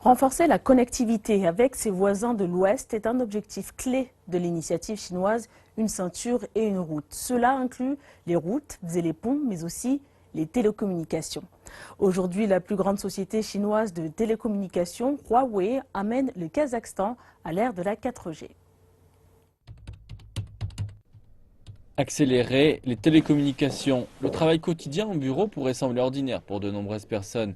Renforcer la connectivité avec ses voisins de l'Ouest est un objectif clé de l'initiative chinoise Une ceinture et une route. Cela inclut les routes et les ponts, mais aussi les télécommunications. Aujourd'hui, la plus grande société chinoise de télécommunications, Huawei, amène le Kazakhstan à l'ère de la 4G. Accélérer les télécommunications. Le travail quotidien au bureau pourrait sembler ordinaire pour de nombreuses personnes.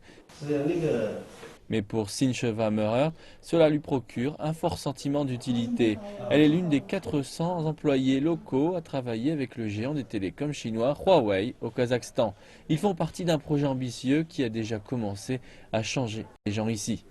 Mais pour Sincheva Meurer, cela lui procure un fort sentiment d'utilité. Elle est l'une des 400 employés locaux à travailler avec le géant des télécoms chinois Huawei au Kazakhstan. Ils font partie d'un projet ambitieux qui a déjà commencé à changer les gens ici.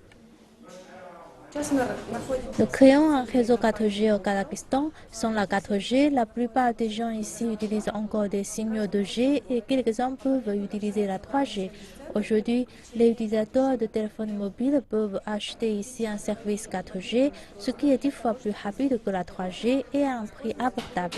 Nous créons un réseau 4G au Kazakhstan. Sans la 4G, la plupart des gens ici utilisent encore des signaux 2G et quelques-uns peuvent utiliser la 3G. Aujourd'hui, les utilisateurs de téléphones mobiles peuvent acheter ici un service 4G, ce qui est 10 fois plus rapide que la 3G et à un prix abordable.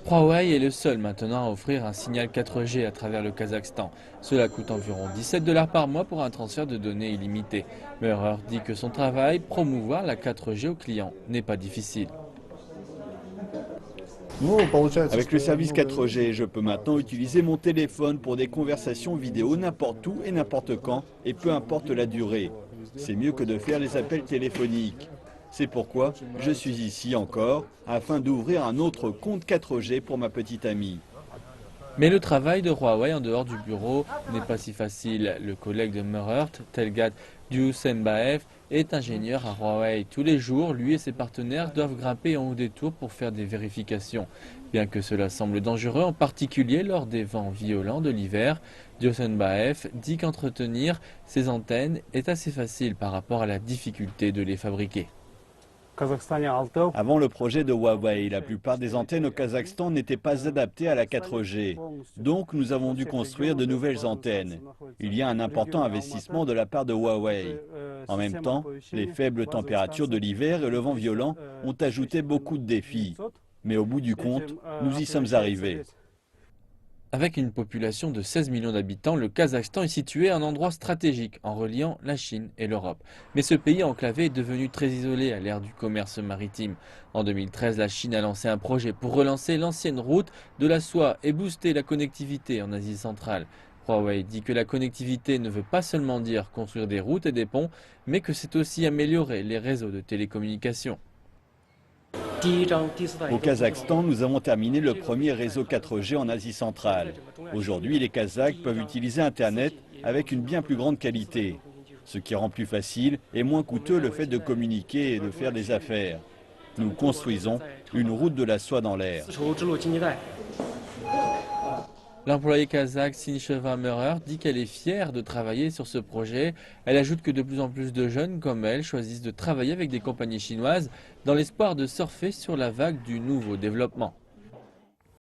Huawei est le seul maintenant à offrir un signal 4G à travers le Kazakhstan. Cela coûte environ 17 $ par mois pour un transfert de données illimité. Meurer dit que son travail, promouvoir la 4G aux clients, n'est pas difficile. Avec le service 4G, je peux maintenant utiliser mon téléphone pour des conversations vidéo n'importe où et n'importe quand, et peu importe la durée. C'est mieux que de faire les appels téléphoniques. C'est pourquoi je suis ici encore, afin d'ouvrir un autre compte 4G pour ma petite amie. Mais le travail de Huawei en dehors du bureau n'est pas si facile. Le collègue de Meurer, Telgat Dusenbaev, est ingénieur à Huawei. Tous les jours, lui et ses partenaires doivent grimper en haut des tours pour faire des vérifications. Bien que cela semble dangereux, en particulier lors des vents violents de l'hiver, Dusenbaev dit qu'entretenir ces antennes est assez facile par rapport à la difficulté de les fabriquer. Avant le projet de Huawei, la plupart des antennes au Kazakhstan n'étaient pas adaptées à la 4G. Donc nous avons dû construire de nouvelles antennes. Il y a un important investissement de la part de Huawei. En même temps, les faibles températures de l'hiver et le vent violent ont ajouté beaucoup de défis. Mais au bout du compte, nous y sommes arrivés. Avec une population de 16 millions d'habitants, le Kazakhstan est situé à un endroit stratégique en reliant la Chine et l'Europe. Mais ce pays enclavé est devenu très isolé à l'ère du commerce maritime. En 2013, la Chine a lancé un projet pour relancer l'ancienne route de la soie et booster la connectivité en Asie centrale. Huawei dit que la connectivité ne veut pas seulement dire construire des routes et des ponts, mais que c'est aussi améliorer les réseaux de télécommunications. Au Kazakhstan, nous avons terminé le premier réseau 4G en Asie centrale. Aujourd'hui, les Kazakhs peuvent utiliser Internet avec une bien plus grande qualité, ce qui rend plus facile et moins coûteux le fait de communiquer et de faire des affaires. Nous construisons une route de la soie dans l'air. L'employée kazakh Sincheva Meurer dit qu'elle est fière de travailler sur ce projet. Elle ajoute que de plus en plus de jeunes comme elle choisissent de travailler avec des compagnies chinoises dans l'espoir de surfer sur la vague du nouveau développement.